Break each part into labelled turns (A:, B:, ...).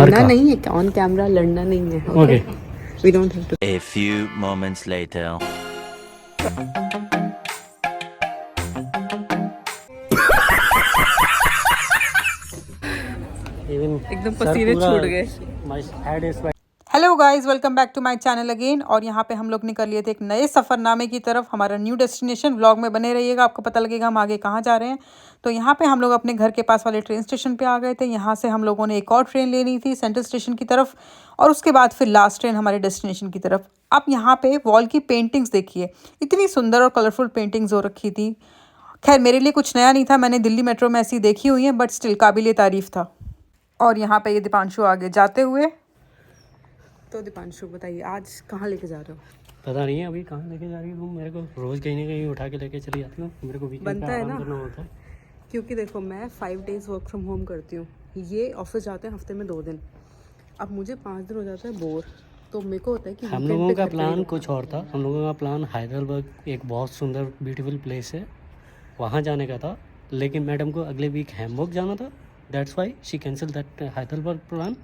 A: लड़ना नहीं है, ऑन कैमरा लड़ना नहीं है।
B: Okay
A: we don't have to.
C: A few moments later.
A: एकदम पसीने छूट गए।
B: My head is
D: hello guys, welcome back to my channel again. और यहाँ पे हम लोग निकल लिए थे एक नए सफ़रनामे की तरफ, हमारा न्यू डेस्टिनेशन। व्लॉग में बने रहिएगा, आपको पता लगेगा हम आगे कहाँ जा रहे हैं। तो यहाँ पे हम लोग अपने घर के पास वाले ट्रेन स्टेशन पे आ गए थे। यहाँ से हम लोगों ने एक और ट्रेन लेनी थी सेंट्रल स्टेशन की तरफ, और उसके बाद फिर लास्ट ट्रेन हमारे डेस्टिनेशन की तरफ। आप यहाँ पे वॉल की पेंटिंग्स देखिए, इतनी सुंदर और कलरफुल पेंटिंग्स हो रखी थी। खैर मेरे लिए कुछ नया नहीं था, मैंने दिल्ली मेट्रो में ऐसी देखी हुई है, बट स्टिल काबिल तारीफ़ था। और यहाँ पे ये दीपांशु आगे जाते हुए। तो दीपांशु बताइए आज कहाँ लेके जा रहे हो?
B: पता नहीं है अभी कहाँ लेके जा रही हूँ। मेरे को रोज़ कहीं ना कहीं उठा के लेके चली जाती हूँ। मेरे को वीकेंड
A: बनता
B: पे
A: है
B: आराम
A: ना?
B: करना होता है।
A: क्योंकि देखो मैं 5 डेज़ वर्क फ्रॉम होम करती हूँ, ये ऑफिस जाते हैं हफ्ते में 2 दिन। अब मुझे 5 दिन हो जाता है बोर, तो मेरे को होता है कि
B: हम लोगों का प्लान कुछ और था। हम लोगों का प्लान हैदराबाद एक बहुत सुंदर ब्यूटीफुल प्लेस है, वहाँ जाने का था। लेकिन मैडम को अगले वीक हैम्बर्ग जाना था, that's why she cancel that Hyderabad plan.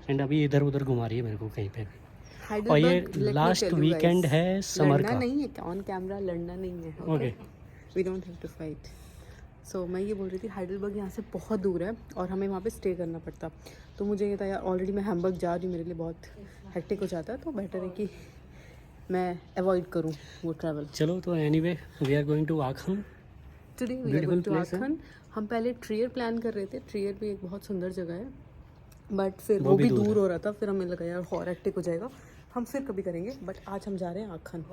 B: And अभी इधर उधर घुमा रही है मेरे को कहीं पे भी। और ये लास्ट वीकेंड है समर का।
A: नहीं है, ऑन कैमरा लड़ना नहीं है।
B: Okay
A: we don't have to fight. So मैं ये बोल रही थी हाइडलबर्ग यहाँ से बहुत दूर है और हमें वहाँ पे स्टे करना पड़ता। तो मुझे ये था यार, ऑलरेडी मैं हैम्बर्ग जा रही हूँ, मेरे लिए बहुत हेक्टिक हो जाता है, तो बेटर है कि मैं अवॉइड करूँ वो ट्रैवल।
B: चलो तो anyway we are going to Aachen.
A: Today we are going to Aachen. हम पहले ट्रियर प्लान कर रहे थे, ट्रियर भी एक बहुत सुंदर जगह है, बट फिर वो भी दूर हो रहा था। फिर हमें लगा यार और हेक्टिक हो जाएगा, हम फिर कभी करेंगे। बट आज हम जा रहे हैं आखन।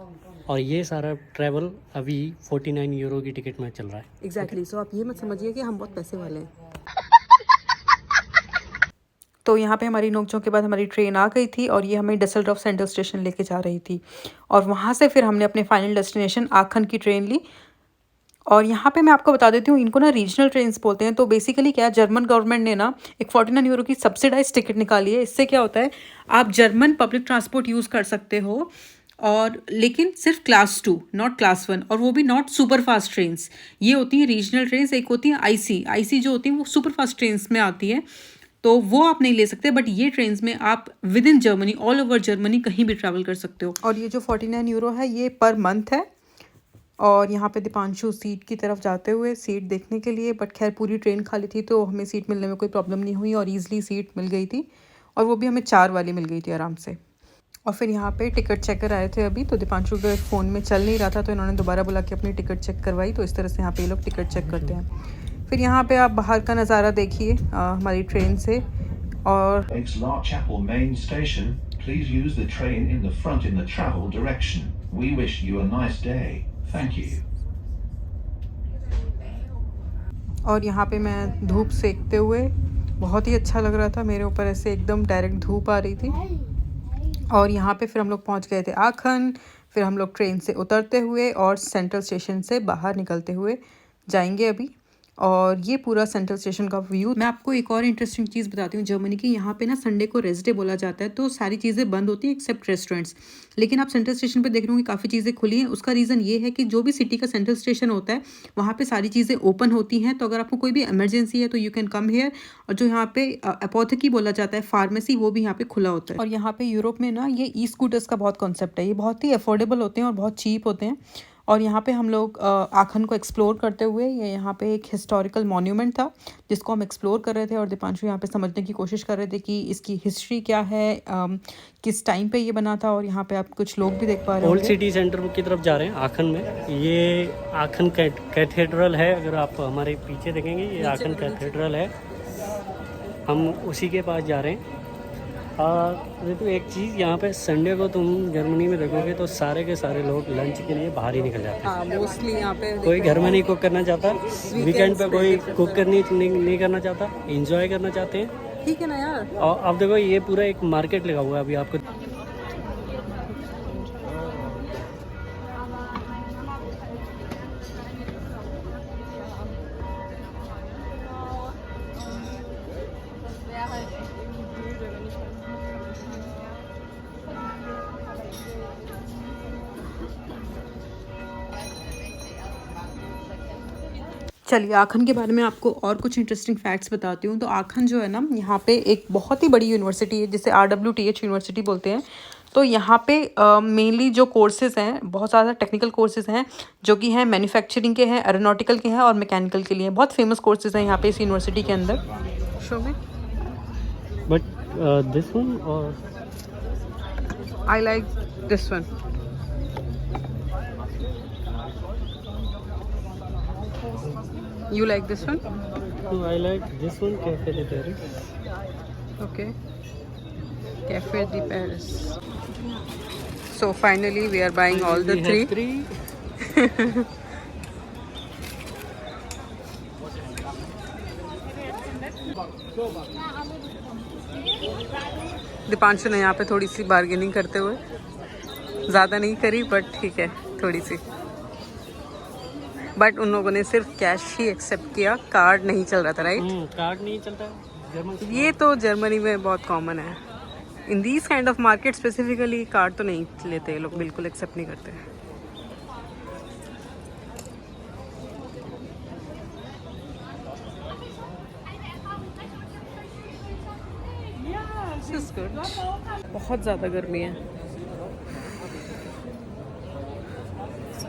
B: और ये सारा ट्रैवल अभी 49 यूरो की टिकट में चल रहा है।
A: एग्जैक्टली। सो आप ये मत समझिए कि हम बहुत पैसे वाले हैं।
D: तो यहाँ पे हमारी नोकझोंक के बाद हमारी ट्रेन आ गई थी और ये हमें डसलडॉर्फ सेंट्रल स्टेशन लेके जा रही थी। और वहाँ से फिर हमने अपने फाइनल डेस्टिनेशन आखन की ट्रेन ली। और यहाँ पे मैं आपको बता देती हूँ, इनको ना रीजनल ट्रेन्स बोलते हैं। तो बेसिकली क्या है, जर्मन गवर्नमेंट ने ना एक 49 यूरो की सब्सिडाइज टिकट निकाली है। इससे क्या होता है, आप जर्मन पब्लिक ट्रांसपोर्ट यूज़ कर सकते हो, और लेकिन सिर्फ क्लास 2 नॉट क्लास 1, और वो भी नॉट सुपर फास्ट ट्रेन्स। ये होती हैं रीजनल ट्रेन्स। एक होती है आईसी जो होती है वो सुपर फास्ट ट्रेन्स में आती है, तो वो आप नहीं ले सकते। बट ये ट्रेन्स में आप with in Germany, all over Germany कहीं भी ट्रैवल कर सकते हो। और ये जो 49 यूरो है ये पर मंथ है। और यहाँ पे दीपांशु सीट की तरफ जाते हुए सीट देखने के लिए, बट खैर पूरी ट्रेन खाली थी तो हमें सीट मिलने में कोई प्रॉब्लम नहीं हुई और ईजिली सीट मिल गई थी, और वो भी हमें 4 वाली मिल गई थी आराम से। और फिर यहाँ पे टिकट चेकर आए थे अभी, तो दीपांशु के फ़ोन में चल नहीं रहा था, तो इन्होंने दोबारा बुला के अपनी टिकट चेक करवाई। तो इस तरह से यहाँ पे ये लोग टिकट चेक करते हैं। फिर यहाँ पे आप बाहर का नज़ारा देखिए हमारी ट्रेन से। और
E: Larchapel main station. Please use the train in the front in the travel direction. We wish you a nice day. Thank you.
D: और यहाँ पे मैं धूप सेकते हुए, बहुत ही अच्छा लग रहा था मेरे ऊपर, ऐसे एकदम डायरेक्ट धूप आ रही थी। और यहाँ पे फिर हम लोग पहुँच गए थे आखन। फिर हम लोग ट्रेन से उतरते हुए और सेंट्रल स्टेशन से बाहर निकलते हुए जाएंगे अभी। और ये पूरा सेंट्रल स्टेशन का व्यू। मैं आपको एक और इंटरेस्टिंग चीज़ बताती हूँ, जर्मनी की यहाँ पे ना संडे को रेस्ट डे बोला जाता है, तो सारी चीज़ें बंद होती हैं एक्सेप्ट रेस्टोरेंट्स। लेकिन आप सेंट्रल स्टेशन पे देख रहे होंगे काफ़ी चीज़ें खुली हैं। उसका रीज़न ये है कि जो भी सिटी का सेंट्रल स्टेशन होता है वहाँ पे सारी चीज़ें ओपन होती हैं। तो अगर आपको कोई भी इमरजेंसी है तो यू कैन कम हेयर। और जो यहाँ पे अपोथेकी बोला जाता है, फार्मेसी, वो भी यहाँ पे खुला होता है। और यहाँ पे यूरोप में ना ये ई स्कूटर्स का बहुत कॉन्सेप्ट है, ये बहुत ही अफोर्डेबल होते हैं और बहुत चीप होते हैं। और यहाँ पे हम लोग आखन को एक्सप्लोर करते हुए, ये यहाँ पे एक हिस्टोरिकल मॉन्यूमेंट था जिसको हम एक्सप्लोर कर रहे थे, और दीपांशु यहाँ पे समझने की कोशिश कर रहे थे कि इसकी हिस्ट्री क्या है, किस टाइम पे ये बना था। और यहाँ पे आप कुछ लोग भी देख पा रहे हैं।
B: ओल्ड सिटी सेंटर की तरफ जा रहे हैं आखन में। ये आखन कैथेड्रल है, अगर आप हमारे पीछे देखेंगे ये आखन कैथेड्रल है। हम उसी के पास जा रहे हैं। तो एक चीज़ यहाँ पे संडे को तुम जर्मनी में देखोगे तो सारे के सारे लोग लंच के लिए बाहर ही निकल जाते हैं।
A: मोस्टली यहाँ पे
B: कोई घर में नहीं कुक करना चाहता, वीकेंड पे कोई कुक नहीं करना चाहता, एंजॉय करना चाहते हैं।
A: ठीक है ना यार।
B: और अब देखो ये पूरा एक मार्केट लगा हुआ है अभी आपको।
D: चलिए आखन के बारे में आपको और कुछ इंटरेस्टिंग फैक्ट्स बताती हूँ। तो आखन जो है ना, यहाँ पे एक बहुत ही बड़ी यूनिवर्सिटी है जिसे RWTH यूनिवर्सिटी बोलते हैं। तो यहाँ पे मेनली जो कोर्सेज़ हैं, बहुत ज़्यादा टेक्निकल कोर्सेज़ हैं जो कि हैं मैन्युफैक्चरिंग के हैं, एरोनॉटिकल के हैं और मैकेनिकल के लिए। बहुत फेमस कोर्सेज़ हैं यहाँ पे इस यूनिवर्सिटी के अंदर। शो में
B: बट दिस वन और
A: I like this one. You like this one?
B: I like this one, Cafe de Paris.
A: Okay. Cafe de Paris. So finally we are buying all the
B: We have
A: three. Deepanshu ने यहाँ पे थोड़ी सी bargaining करते हुए, ज़्यादा नहीं करी बट ठीक है थोड़ी सी, बट उन लोगों ने सिर्फ कैश ही एक्सेप्ट किया, कार्ड नहीं चल रहा था, राइट?
B: कार्ड नहीं चलता जर्मन।
A: ये तो जर्मनी में बहुत कॉमन है। In these kind of market specifically card तो नहीं लेते ये लोग, बिल्कुल एक्सेप्ट नहीं करते। बहुत ज़्यादा गर्मी है।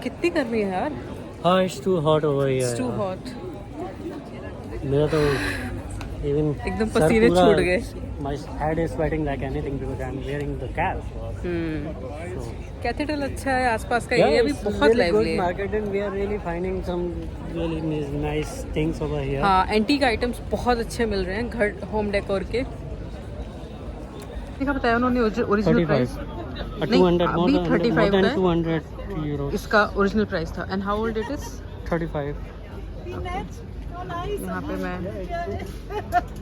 A: कितनी गर्मी है यार।
B: हाँ, it's too hot over here.
A: It's too hot.
B: मेरा तो इवन
A: एकदम पसीने छूट गए।
B: My head is sweating like anything because I am wearing the cap.
A: Cathedral अच्छा है, आसपास का एरिया भी बहुत लाइवली है।
B: Market and we are really finding some really nice things over here.
A: हाँ, एंटीक आइटम्स बहुत अच्छे मिल रहे हैं घर होम डेकोर के। देखा बताया उन्होंने ओरिजिनल प्राइस
B: 200 more
A: अभी
B: than
A: 35 का है।
B: 200 euros।
A: इसका ओरिजिनल प्राइस था। And how old it is?
B: 35।
A: यहाँ पे मैं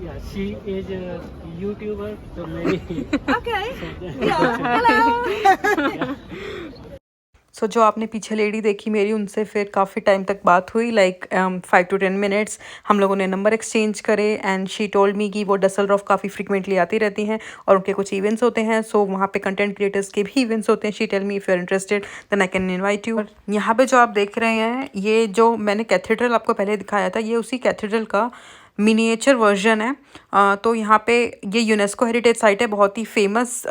B: Yeah, she is a YouTuber, so maybe।
D: सो जो आपने पीछे लेडी देखी मेरी, उनसे फिर काफ़ी टाइम तक बात हुई, लाइक 5 to 10 मिनट्स। हम लोगों ने नंबर एक्सचेंज करे एंड शी टोल्ड मी कि वो डसलडॉर्फ काफ़ी फ्रिक्वेंटली आती रहती हैं और उनके कुछ इवेंट्स होते हैं। सो वहाँ पे कंटेंट क्रिएटर्स के भी इवेंट्स होते हैं। She tell me if you are interested then I can invite you. यहाँ पे जो आप देख रहे हैं, ये जो मैंने कैथेड्रल आपको पहले दिखाया था, ये उसी कैथेड्रल का मिनिएचर वर्जन है। तो यहाँ पे ये यूनेस्को हेरिटेज साइट है, बहुत ही फेमस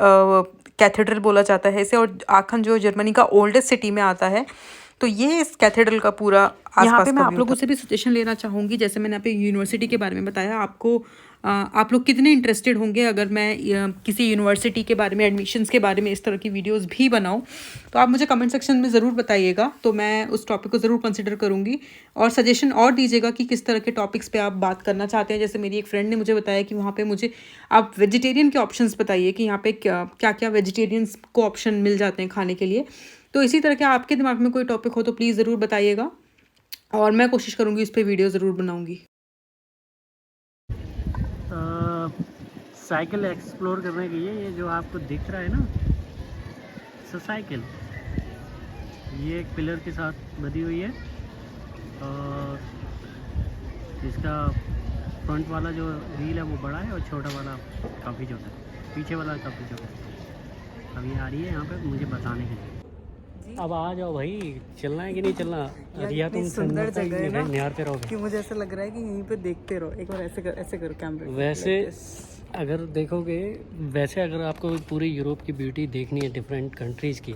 D: कैथेड्रल बोला जाता है इसे, और आखन जो जर्मनी का ओल्डेस्ट सिटी में आता है। तो ये इस कैथेड्रल का पूरा यहाँ पे मैं आप लोगों से भी सजेशन लेना चाहूँगी। जैसे मैंने आप यूनिवर्सिटी के बारे में बताया, आपको आप लोग कितने इंटरेस्टेड होंगे अगर मैं किसी यूनिवर्सिटी के बारे में, एडमिशन्स के बारे में इस तरह की वीडियोस भी बनाऊं, तो आप मुझे कमेंट सेक्शन में ज़रूर बताइएगा। तो मैं उस टॉपिक को ज़रूर कंसिडर करूँगी और सजेशन और दीजिएगा कि किस तरह के टॉपिक्स पे आप बात करना चाहते हैं। जैसे मेरी एक फ्रेंड ने मुझे बताया कि वहाँ पे मुझे आप वेजिटेरियन के ऑप्शंस बताइए कि यहाँ पे क्या क्या वेजिटेरियंस को ऑप्शन मिल जाते हैं खाने के लिए। तो इसी तरह के आपके दिमाग में कोई टॉपिक हो तो प्लीज़ ज़रूर बताइएगा और मैं कोशिश करूँगी इस पर वीडियो ज़रूर बनाऊँगी।
B: साइकिल एक्सप्लोर करने के लिए, ये जो आपको दिख रहा है ना साइकिल, ये एक पिलर के साथ बधी हुई है और इसका फ्रंट वाला जो व्हील है वो बड़ा है और छोटा वाला काफ़ी छोटा है, पीछे वाला काफ़ी छोटा है। अब ये आ रही है यहाँ पे मुझे बताने के लिए। अब आ जाओ भाई, चलना है कि नहीं चलना? रिया तुम
A: सुंदर जगह है ना,
B: निहारते रहोगे
A: कि मुझे ऐसा लग रहा है कि यहीं पे देखते रहो। एक बार ऐसे करो कैमरे।
B: वैसे अगर देखोगे, वैसे अगर आपको पूरी यूरोप की ब्यूटी देखनी है डिफरेंट कंट्रीज़ की,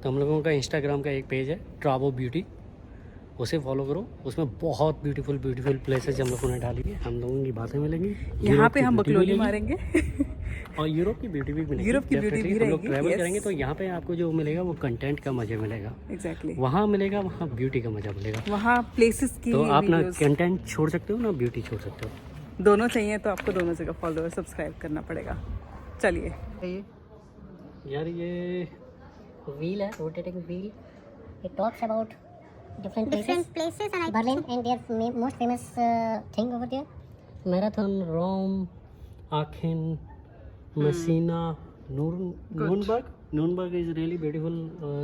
B: तो हम लोगों का इंस्टाग्राम का एक पेज है ट्रावो ब्यूटी, उसे फॉलो करो। उसमें बहुत ब्यूटीफुल प्लेसेस हम लोगों ने डाली है। हम लोगों की बातें मिलेंगी,
A: यहाँ पे हम बकलोली मारेंगे
B: और यूरोप की ब्यूटी भी मिलेगी।
A: यूरोप की ब्यूटी भी
B: हम लोग
A: रहेगी,
B: ट्रैवल
A: yes।
B: करेंगे तो यहाँ पे आपको जो मिलेगा वो कंटेंट का मज़ा मिलेगा।
A: एग्जैक्टली
B: वहाँ मिलेगा, वहाँ ब्यूटी का मज़ा मिलेगा।
A: वहाँ प्लेसेस की
B: तो आप ना
A: videos
B: कंटेंट छोड़ सकते हो ना ब्यूटी छोड़ सकते हो,
A: दोनों चाहिए, तो आपको दोनों जगह फॉलो और सब्सक्राइब करना पड़ेगा। चलिए
B: यार ये
F: wheel है, rotating wheel. It talks about different places and Berlin and their most famous thing over there.
B: Marathon, Rome, Aachen, Messina, Nuremberg is really beautiful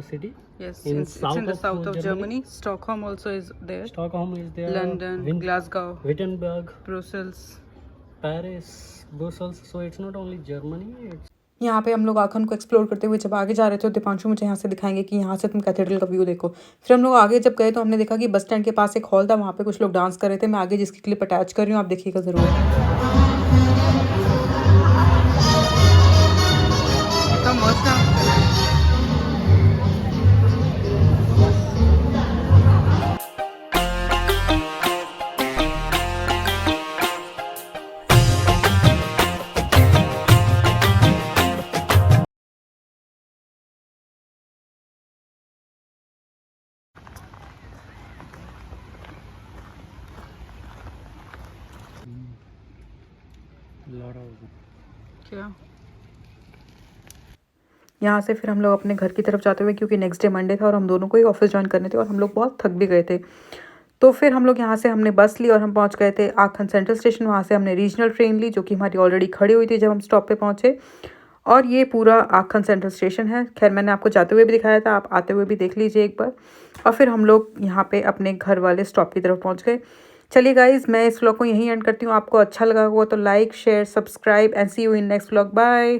B: city.
A: Yes,
B: in
A: it's in the south of Germany. Stockholm also is there.
B: Stockholm is there.
A: London, Glasgow,
B: Wittenberg,
A: Brussels.
B: Paris, Brussels. So it's not only Germany.
D: यहाँ पे हम लोग आखन को explore करते हुए जब आगे जा रहे थे तो दीपांशु मुझे यहाँ से दिखाएंगे कि यहाँ से तुम कैथेड्रल का व्यू देखो। फिर हम लोग आगे जब गए तो हमने देखा कि बस स्टैंड के पास एक हॉल था, वहाँ पे कुछ लोग डांस कर रहे थे। मैं आगे जिसकी क्लिप अटैच कर रही हूँ, आप देखिएगा ज़रूर।
A: क्या
D: यहाँ से फिर हम लोग अपने घर की तरफ जाते हुए, क्योंकि नेक्स्ट डे मंडे था और हम दोनों को ही ऑफिस ज्वाइन करने थे और हम लोग बहुत थक भी गए थे, तो फिर हम लोग यहाँ से हमने बस ली और हम पहुँच गए थे आखन सेंट्रल स्टेशन। वहाँ से हमने रीजनल ट्रेन ली जो कि हमारी ऑलरेडी खड़ी हुई थी जब हम स्टॉप पे पहुँचे। और ये पूरा आखन सेंट्रल स्टेशन है। खैर मैंने आपको जाते हुए भी दिखाया था, आप आते हुए भी देख लीजिए एक बार। और फिर हम लोग यहाँ पे अपने घर वाले स्टॉप की तरफ पहुँच गए। चलिए गाइज, मैं इस व्लॉग को यहीं एंड करती हूँ। आपको अच्छा लगा होगा तो like, share, subscribe and see you in next vlog. Bye.